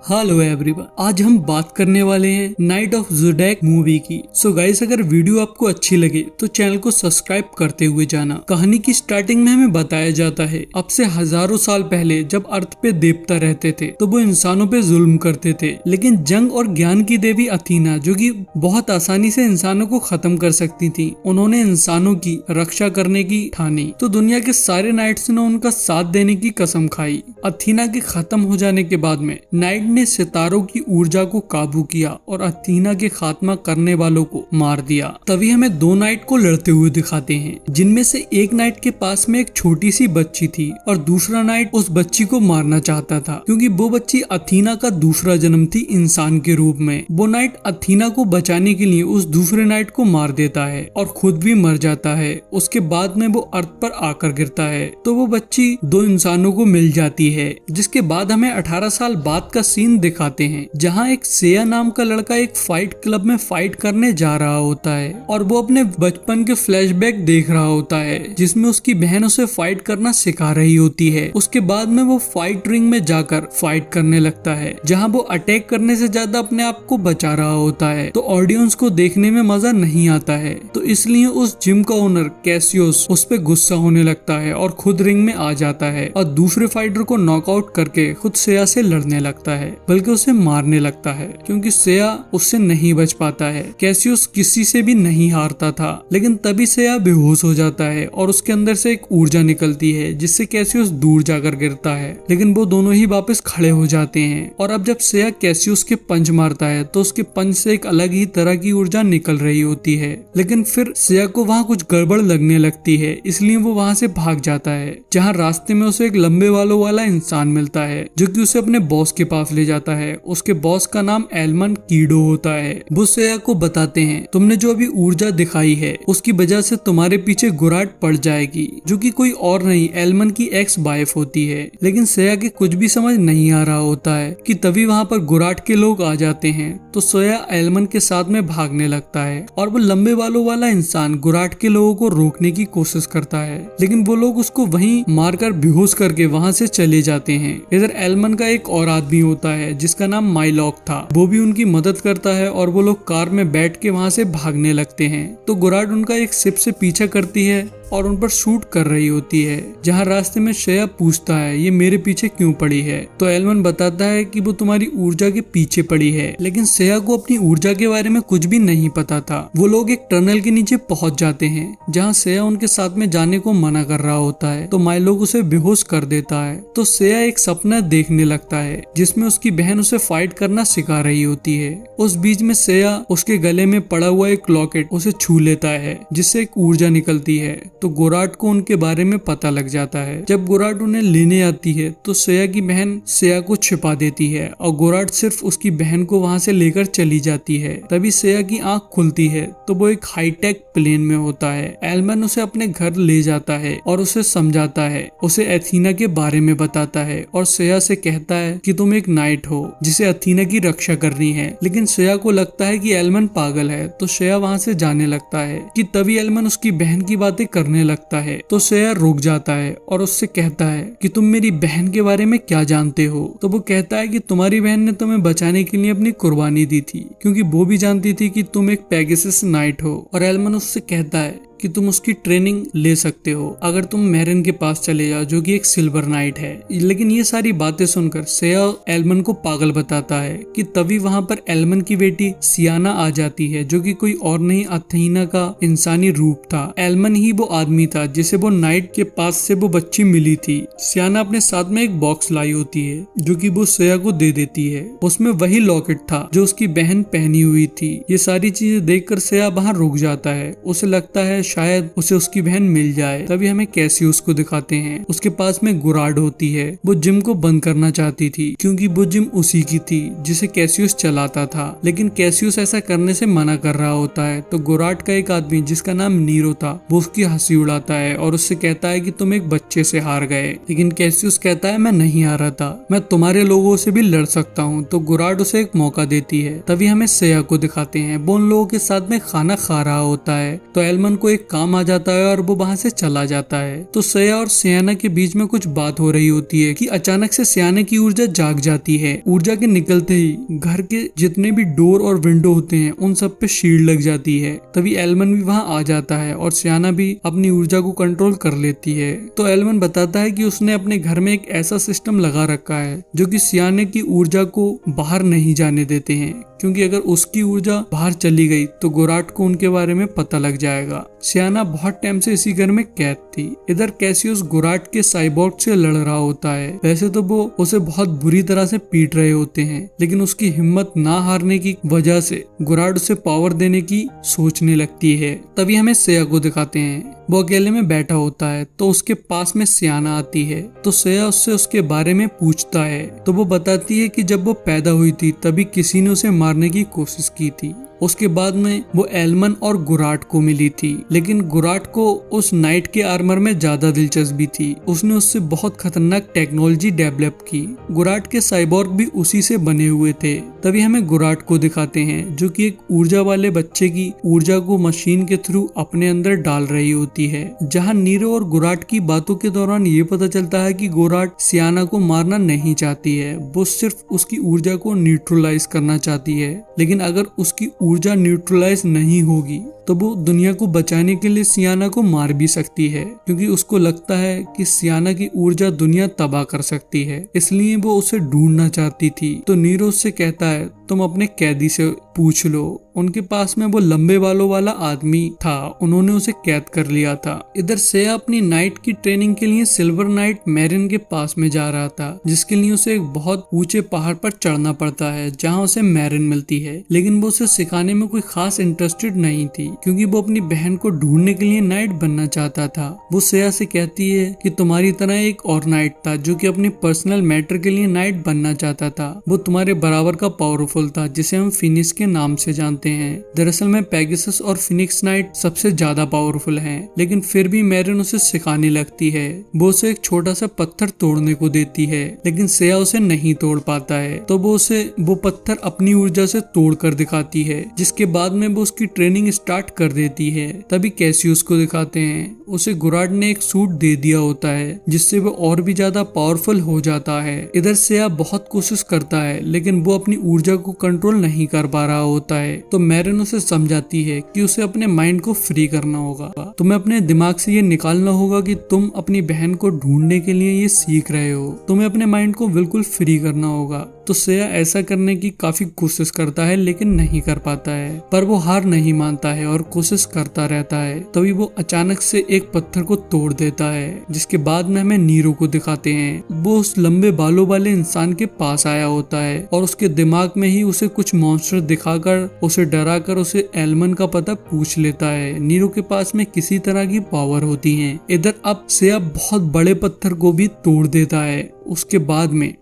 Hello everyone, आज हम बात करने वाले हैं नाइट ऑफ ज़ोडिएक मूवी की। सो गाइस, अगर वीडियो आपको अच्छी लगे तो चैनल को सब्सक्राइब करते हुए जाना। कहानी की स्टार्टिंग में हमें बताया जाता है अब से हजारों साल पहले जब अर्थ पे देवता रहते थे तो वो इंसानों पे जुल्म करते थे, लेकिन जंग और ज्ञान की देवी अथीना, जो कि बहुत आसानी से इंसानों को खत्म कर सकती थी, उन्होंने इंसानों की रक्षा करने की ठानी। तो दुनिया के सारे नाइट्स ने उनका साथ देने की कसम खाई। अथीना के खत्म हो जाने के बाद में नाइट ने सितारों की ऊर्जा को काबू किया और अथीना के खात्मा करने वालों को मार दिया। तभी हमें दो नाइट को लड़ते हुए दिखाते हैं, जिनमें से एक नाइट के पास में एक छोटी सी बच्ची थी और दूसरा नाइट उस बच्ची को मारना चाहता था, क्योंकि वो बच्ची अथीना का दूसरा जन्म थी इंसान के रूप में। वो नाइट अथीना को बचाने के लिए उस दूसरे नाइट को मार देता है और खुद भी मर जाता है। उसके बाद में वो अर्थ पर आकर गिरता है तो वो बच्ची दो इंसानों को मिल जाती है, जिसके बाद हमें 18 साल बाद का सीन दिखाते हैं, जहां एक सेया नाम का लड़का एक फाइट क्लब में फाइट करने जा रहा होता है और वो अपने बचपन के फ्लैशबैक देख रहा होता है, जिसमें उसकी बहन उसे फाइट करना सिखा रही होती है। उसके बाद में वो फाइट रिंग में जाकर फाइट करने लगता है, जहां वो अटैक करने से ज्यादा अपने आप को बचा रहा होता है। तो ऑडियंस को देखने में मजा नहीं आता है, तो इसलिए उस जिम का ओनर कैसियस उस पे गुस्सा होने लगता है और खुद रिंग में आ जाता है और दूसरे फाइटर को नॉकआउट करके खुद सेया से लड़ने लगता है, बल्कि उसे मारने लगता है, क्योंकि सेया उससे नहीं बच पाता है। कैसियस किसी से भी नहीं हारता था, लेकिन तभी सेया बेहोश हो जाता है और उसके अंदर से एक ऊर्जा निकलती है, जिससे कैसियस दूर जाकर गिरता है, लेकिन वो दोनों ही वापस खड़े हो जाते हैं। और अब जब सेया कैसियस के पंच मारता है तो उसके पंच से एक अलग ही तरह की ऊर्जा निकल रही होती है, लेकिन फिर सेया को वहाँ कुछ गड़बड़ लगने लगती है, इसलिए वो वहाँ से भाग जाता है। जहाँ रास्ते में उसे एक लंबे बालों वाला इंसान मिलता है, जो कि उसे अपने बॉस के पास ले जाता है। उसके बॉस का नाम एलमन कीडो होता है। वो सेया को बताते हैं, तुमने जो अभी ऊर्जा दिखाई है उसकी वजह से तुम्हारे पीछे गुराट पड़ जाएगी, जो कि कोई और नहीं एलमन की एक्स वाइफ होती है। लेकिन सेया के कुछ भी समझ नहीं आ रहा होता है कि तभी वहाँ पर गुराट के लोग आ जाते हैं। तो सेया एलमन के साथ में भागने लगता है और वो लंबे बालों वाला इंसान गुराट के लोगों को रोकने की कोशिश करता है, लेकिन वो लोग उसको वहीं मारकर बेहोश करके वहाँ से चले जाते हैं। इधर एलमन का एक और आदमी होता है जिसका नाम माइलॉक था, वो भी उनकी मदद करता है और वो लोग कार में बैठ के वहाँ से भागने लगते हैं। तो गुराट उनका एक शिप से पीछा करती है और उन पर शूट कर रही होती है, जहाँ रास्ते में सेया पूछता है ये मेरे पीछे क्यों पड़ी है। तो एलमन बताता है कि वो तुम्हारी ऊर्जा के पीछे पड़ी है, लेकिन सेया को अपनी ऊर्जा के बारे में कुछ भी नहीं पता था। वो लोग एक टनल के नीचे पहुंच जाते हैं, जहाँ सेया उनके साथ में जाने को मना कर रहा होता है, तो माइलोग उसे बेहोश कर देता है। तो सेया एक सपना देखने लगता है जिसमें उसकी बहन उसे फाइट करना सिखा रही होती है। उस बीच में सेया उसके गले में पड़ा हुआ एक लॉकेट उसे छू लेता है, जिससे एक ऊर्जा निकलती है। तो गुराट को उनके बारे में पता लग जाता है। जब गुराट उन्हें लेने आती है तो सेया की बहन सेया को छिपा देती है और गुराट सिर्फ उसकी बहन को वहां से लेकर चली जाती है। तभी सेया की आंख खुलती है तो वो एक हाईटेक प्लेन में होता है। एलमन उसे अपने घर ले जाता है और उसे समझाता है, उसे अथीना के बारे में बताता है और सेया से कहता है कि तुम एक नाइट हो जिसे अथीना की रक्षा करनी है। लेकिन सेया को लगता है कि एलमन पागल है, तो सेया वहां से जाने लगता है कि तभी एलमन उसकी बहन की बातें करने लगता है। तो सेया रुक जाता है और उससे कहता है कि तुम मेरी बहन के बारे में क्या जानते हो। तो वो कहता है कि तुम्हारी बहन ने तुम्हें बचाने के लिए अपनी कुर्बानी दी थी, क्योंकि वो भी जानती थी कि तुम एक पेगासस नाइट हो। और एलमन उससे कहता है कि तुम उसकी ट्रेनिंग ले सकते हो अगर तुम मेरन के पास चले जाओ, जो कि एक सिल्वर नाइट है। लेकिन ये सारी बातें सुनकर सेया एलमन को पागल बताता है कि तभी वहां पर एलमन की बेटी सियाना आ जाती है, जो कि कोई और नहीं अथीना का इंसानी रूप था। एलमन ही वो आदमी था जिसे वो नाइट के पास से वो बच्ची मिली थी। सियाना अपने साथ में एक बॉक्स लाई होती है, जो कि वो सेया को दे देती है। उसमें वही लॉकेट था जो उसकी बहन पहनी हुई थी। ये सारी चीजें देखकर सेया वहां रुक जाता है। उसे लगता है शायद उसे उसकी बहन मिल जाए। तभी हमें कैसियस को दिखाते हैं। उसके पास में गुराड होती है। वो जिम को बंद करना चाहती थी, क्योंकि वो जिम उसी की थी जिसे कैसियस चलाता था, लेकिन कैसियस ऐसा करने से मना कर रहा होता है। तो गुराड का एक आदमी जिसका नाम नीरो था, वो उसकी हंसी उड़ाता है और उससे कहता है कि तुम एक बच्चे से हार गए। लेकिन कैसियस कहता है मैं नहीं हारा था, मैं तुम्हारे लोगों से भी लड़ सकता हूँ। तो गुराड उसे एक मौका देती है। तभी हमें सेया को दिखाते हैं। वो उन लोगों के साथ में खाना खा रहा होता है। तो एलमन को एक एक काम आ जाता है और वो वहाँ से चला जाता है। तो सया और सियाना के बीच में कुछ बात हो रही होती है कि अचानक से सियाना की ऊर्जा जाग जाती है। ऊर्जा के निकलते ही घर के जितने भी डोर और विंडो होते हैं उन सब पे शील्ड लग जाती है। तभी एलमन भी वहाँ आ जाता है और सियाना भी अपनी ऊर्जा को कंट्रोल कर लेती है। तो एलमन बताता है कि उसने अपने घर में एक ऐसा सिस्टम लगा रखा है जो कि सियाना की ऊर्जा को बाहर नहीं जाने देते हैं, क्योंकि अगर उसकी ऊर्जा बाहर चली गई तो गोराट को उनके बारे में पता लग जाएगा। सियाना बहुत टाइम से इसी घर में कैद थी। इधर कैसियस गोराट के साइबोर्ग से लड़ रहा होता है। वैसे तो वो उसे बहुत बुरी तरह से पीट रहे होते हैं, लेकिन उसकी हिम्मत ना हारने की वजह से गोराट उसे पावर देने की सोचने लगती है। तभी हमें सया को दिखाते हैं। वो अकेले में बैठा होता है तो उसके पास में सियाना आती है। तो सया उससे उसके बारे में पूछता है। तो वो बताती है कि जब वो पैदा हुई थी तभी किसी ने उसे मारने की कोशिश की थी। उसके बाद में वो एलमन और गोराट को मिली थी, लेकिन गोराट को उस नाइट के आर्मर में ज्यादा दिलचस्पी थी। उसने उससे बहुत खतरनाक टेक्नोलॉजी डेवलप की। गोराट के साइबोर्ग भी उसी से बने हुए थे। तभी हमें गोराट को दिखाते हैं जो कि एक ऊर्जा वाले बच्चे की ऊर्जा को मशीन के थ्रू अपने अंदर डाल रही होती है। जहाँ नीरो और गोराट की बातों के दौरान ये पता चलता है कि गोराट सियाना को मारना नहीं चाहती है, वो सिर्फ उसकी ऊर्जा को न्यूट्रलाइज करना चाहती है। लेकिन अगर उसकी ऊर्जा न्यूट्रलाइज नहीं होगी तो वो दुनिया को बचाने के लिए सियाना को मार भी सकती है, क्योंकि उसको लगता है कि सियाना की ऊर्जा दुनिया तबाह कर सकती है। इसलिए वो उसे ढूंढना चाहती थी। तो नीरो उससे कहता है तुम अपने कैदी से पूछ लो। उनके पास में वो लंबे बालों वाला आदमी था, उन्होंने उसे कैद कर लिया था। इधर सया अपनी नाइट की ट्रेनिंग के लिए सिल्वर नाइट मैरिन के पास में जा रहा था, जिसके लिए उसे एक बहुत ऊंचे पहाड़ पर चढ़ना पड़ता है जहाँ उसे मैरिन मिलती है। लेकिन वो उसे सिखाने में कोई खास इंटरेस्टेड नहीं थी, क्योंकि वो अपनी बहन को ढूंढने के लिए नाइट बनना चाहता था। वो सया से कहती है कि तुम्हारी तरह एक और नाइट था जो कि अपने पर्सनल मैटर के लिए नाइट बनना चाहता था। वो तुम्हारे बराबर का पावरफुल था, जिसे हम फिनिक्स के नाम से जानते हैं। दरअसल में पेगासस और फिनिक्स नाइट सबसे ज्यादा पावरफुल हैं, लेकिन फिर भी मैरिन उसे सिखाने लगती है। वो उसे एक छोटा सा पत्थर तोड़ने को देती है, लेकिन सया उसे नहीं तोड़ पाता है। तो वो उसे वो पत्थर अपनी ऊर्जा से तोड़ कर दिखाती है, जिसके बाद में वो उसकी ट्रेनिंग स्टार्ट कर देती है। तभी कैसियस को दिखाते हैं। उसे गोराट ने एक सूट दे दिया होता है, जिससे वो और भी ज्यादा पावरफुल हो जाता है। इधर सया बहुत कोशिश करता है, लेकिन वो अपनी ऊर्जा को कंट्रोल नहीं कर पा रहा होता है। तो मैरिन उसे समझाती है कि उसे अपने माइंड को फ्री करना होगा। तुम्हें अपने दिमाग से ये निकालना होगा कि तुम अपनी बहन को ढूंढने के लिए ये सीख रहे हो। तुम्हें अपने माइंड को बिल्कुल फ्री करना होगा। तो सया ऐसा करने की काफी कोशिश करता है, लेकिन नहीं कर पाता है। पर वो हार नहीं मानता है और कोशिश करता रहता है। तभी वो अचानक से एक पत्थर को तोड़ देता है, जिसके बाद में हमें नीरो को दिखाते हैं। वो उस लंबे बालों वाले इंसान के पास आया होता है और उसके दिमाग में ही उसे कुछ मॉन्स्टर दिखाकर उसे डराकर उसे एलमन का पता पूछ लेता है। नीरो के पास में किसी तरह की पावर होती है। इधर अब सया बहुत बड़े पत्थर को भी तोड़ देता है। उसके बाद में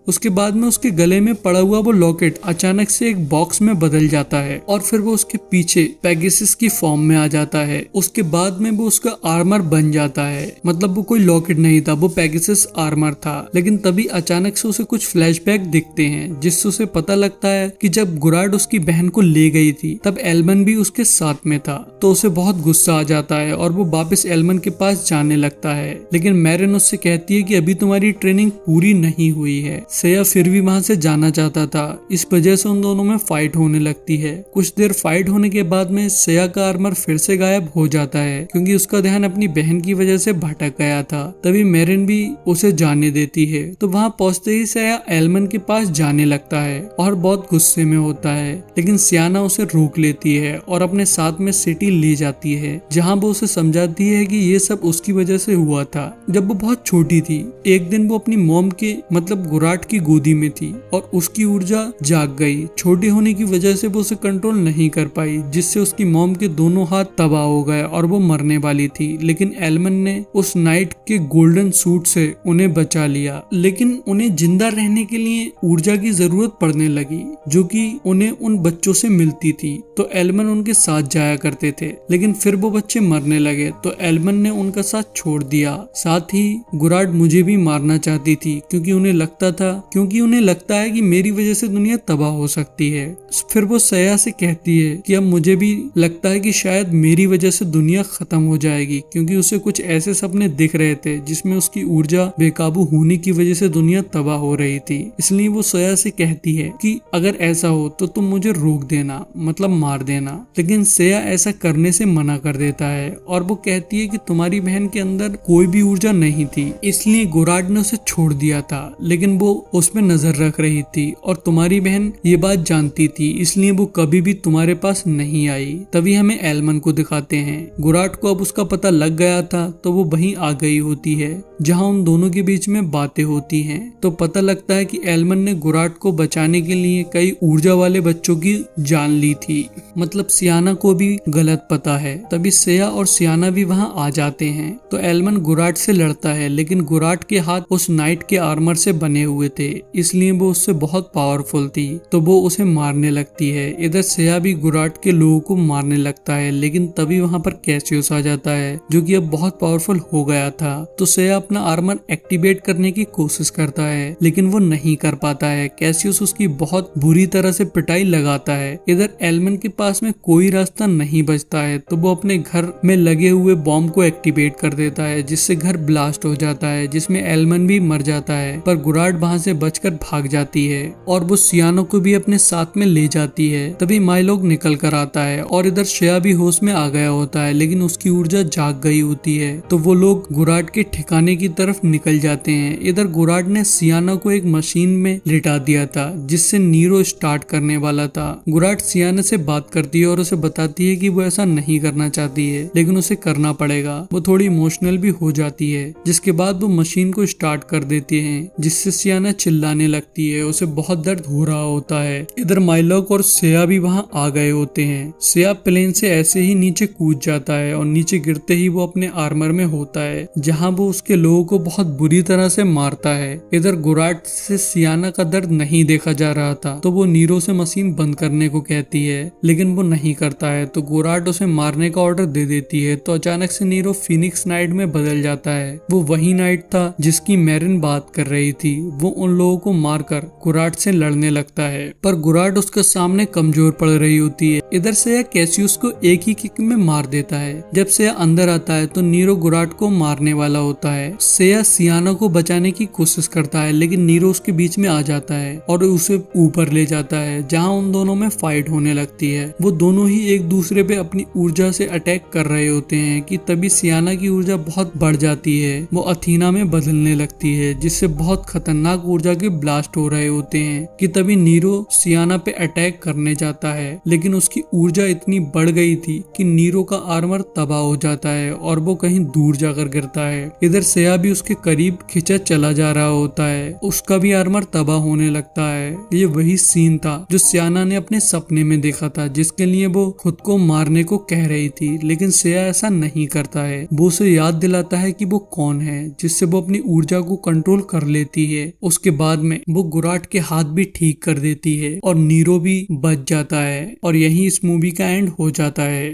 उसके गले में पड़ा हुआ वो लॉकेट अचानक से एक बॉक्स में बदल जाता है और फिर वो उसके पीछे पेगासस की फॉर्म में आ जाता है। उसके बाद में वो उसका आर्मर बन जाता है। मतलब वो कोई लॉकेट नहीं था, वो पेगासस आर्मर था। लेकिन तभी अचानक से उसे कुछ फ्लैशबैक दिखते हैं, जिससे उसे पता लगता है कि जब गोराट उसकी बहन को ले गई थी तब एलमन भी उसके साथ में था। तो उसे बहुत गुस्सा आ जाता है और वो वापस एलमन के पास जाने लगता है। लेकिन मैरिन उससे कहती है कि अभी तुम्हारी ट्रेनिंग पूरी नहीं हुई है। सया फिर भी वहां से जाना चाहता था। इस वजह से उन दोनों में फाइट होने लगती है। कुछ देर फाइट होने के बाद में सया का आर्मर फिर से गायब हो जाता है, क्योंकि उसका ध्यान अपनी बहन की वजह से भटक गया था। तभी मैरिन भी उसे जाने देती है। तो वहां पहुंचते ही सया एलमन के पास जाने लगता है और बहुत गुस्से में होता है। लेकिन सियाना उसे रोक लेती है और अपने साथ में सिटी ले जाती है, जहाँ वो उसे समझाती है कि ये सब उसकी वजह से हुआ था। जब वो बहुत छोटी थी, एक दिन वो अपनी मॉम के मतलब गोराट की गोदी में थी और उसकी ऊर्जा जाग गई। छोटी होने की वजह से वो उसे कंट्रोल नहीं कर पाई, जिससे उसकी मॉम के दोनों हाथ तबाह हो गए और वो मरने वाली थी। लेकिन एलमन ने उस नाइट के गोल्डन सूट से उन्हें बचा लिया। लेकिन उन्हें जिंदा रहने के लिए ऊर्जा की जरूरत पड़ने लगी, जो कि उन्हें उन बच्चों से मिलती थी। तो एलमन उनके साथ जाया करते थे, लेकिन फिर वो बच्चे मरने लगे तो एलमन ने उनका साथ छोड़ दिया। साथ ही गोराट मुझे भी मारना चाहती थी, क्योंकि उन्हें लगता है कि मेरी वजह से दुनिया तबाह हो सकती है। फिर वो सया से कहती है कि अब मुझे भी लगता है कि शायद मेरी वजह से दुनिया खत्म हो जाएगी, क्योंकि उसे कुछ ऐसे सपने दिख रहे थे जिसमें उसकी ऊर्जा बेकाबू होने की वजह से दुनिया तबाह हो रही थी। इसलिए वो सया से कहती है कि अगर ऐसा हो तो तुम मुझे रोक देना, मतलब मार देना। लेकिन सया ऐसा करने से मना कर देता है और वो कहती है कि तुम्हारी बहन के अंदर कोई भी ऊर्जा नहीं थी, इसलिए गोराड ने उसे छोड़ दिया था, लेकिन वो उसमें नजर रख रही थी और तुम्हारी बहन ये बात जानती थी, इसलिए वो कभी भी तुम्हारे पास नहीं आई। तभी हमें एलमन को दिखाते हैं। गोराड को अब उसका पता लग गया था तो वो वहीं आ गई होती है जहां उन दोनों के बीच में बातें होती हैं। तो पता लगता है कि एलमन ने गोराड को बचाने के लिए कई ऊर्जा वाले बच्चों की जान ली थी, मतलब सियाना को भी गलत पता है। तभी सया और सियाना भी वहां आ जाते हैं। तो एलमन गोराड से लड़ता है, लेकिन गोराड के हाथ उस नाइट के आर्मर से बने हुए थे, इसलिए वो उससे बहुत पावरफुल थी, तो वो उसे मारने लगती है। इधर सया भी गोराड के लोगों को मारने लगता है, लेकिन तभी वहां पर कैसियस आ जाता है जो कि अब बहुत पावरफुल हो गया था। तो सया अपना आर्मर एक्टिवेट करने की कोशिश करता है, लेकिन वो नहीं कर पाता है। कैसियस उसकी बहुत बुरी तरह से पिटाई लगाता है। इधर एलमन के पास में कोई रास्ता नहीं बचता है, तो वो अपने घर में लगे हुए बॉम्ब को एक्टिवेट कर देता है, जिससे घर ब्लास्ट हो जाता है, जिसमें एलमन भी मर जाता है। पर गोराड वहां से बचकर भाग जाती है और वो सियाना को भी अपने साथ में ले जाती है। तभी माइलोग निकल कर आता है और इधर श्रेया भी होश में आ गया होता है, लेकिन उसकी ऊर्जा जाग गई होती है। तो वो लोग गोराड के ठिकाने की तरफ निकल जाते हैं। इधर गोराड ने सियाना को एक मशीन में लिटा दिया था, जिससे नीरो स्टार्ट करने वाला था। गोराड सियाना से बात करती है और उसे बताती है कि वो ऐसा नहीं करना चाहती है, लेकिन उसे करना पड़ेगा। वो थोड़ी इमोशनल भी हो जाती है, जिसके बाद वो मशीन को स्टार्ट कर देती है, जिससे सियाना चिल्लाने लगती है। उसे बहुत दर्द हो रहा होता है। इधर माइलोग और सया भी वहां आ गए होते हैं। सया प्लेन से ऐसे ही नीचे कूद जाता है और नीचे गिरते ही वो अपने आर्मर में होता है, जहां वो उसके लोगों को बहुत बुरी तरह से मारता है। इधर गोराड से सियाना का दर्द नहीं देखा जा रहा था, तो वो नीरो से मशीन बंद करने को कहती है, लेकिन वो नहीं करता है। तो गोराड उसे मारने का ऑर्डर दे देती है। तो अचानक से नीरो फिनिक्स नाइट में बदल जाता है। वो वही नाइट था जिसकी मैरिन बात कर रही थी। वो उन लोगों को मारकर गोराड से लड़ने लगता है, पर गोराड उसके सामने कमजोर पड़ रही होती है। इधर से कैसियस को एक ही किक में मार देता है। जब से अंदर आता है तो नीरो गोराड को मारने वाला होता है। सया सियाना को बचाने की कोशिश करता है, लेकिन नीरो उसके बीच में आ जाता है और उसे ऊपर ले जाता है, जहां उन दोनों में फाइट होने लगती है। वो दोनों ही एक दूसरे पे अपनी ऊर्जा से अटैक कर रहे होते हैं कि तभी सियाना की ऊर्जा बहुत बढ़ जाती है। वो अथीना में बदलने लगती है, जिससे बहुत खतरनाक ऊर्जा के ब्लास्ट हो रहे होते हैं कि तभी नीरो सियाना पे अटैक करने जाता है, लेकिन उसकी ऊर्जा इतनी बढ़ गई थी कि नीरो का आर्मर तबाह हो जाता है और वो कहीं दूर जाकर गिरता है। इधर सया भी उसके करीब खिंचा चला जा रहा होता है, उसका भी आर्मर तबाह होने लगता है। ये वही सीन था जो सियाना ने अपने सपने में देखा था, जिसके लिए वो खुद को मारने को कह रही थी, लेकिन सया ऐसा नहीं करता है। वो उसे याद दिलाता है कि वो कौन है, जिससे वो अपनी ऊर्जा को कंट्रोल कर लेती है। उसके बाद में वो गोराड के हाथ भी ठीक कर देती है और नीरो भी बच जाता है और यही इस मूवी का एंड हो जाता है।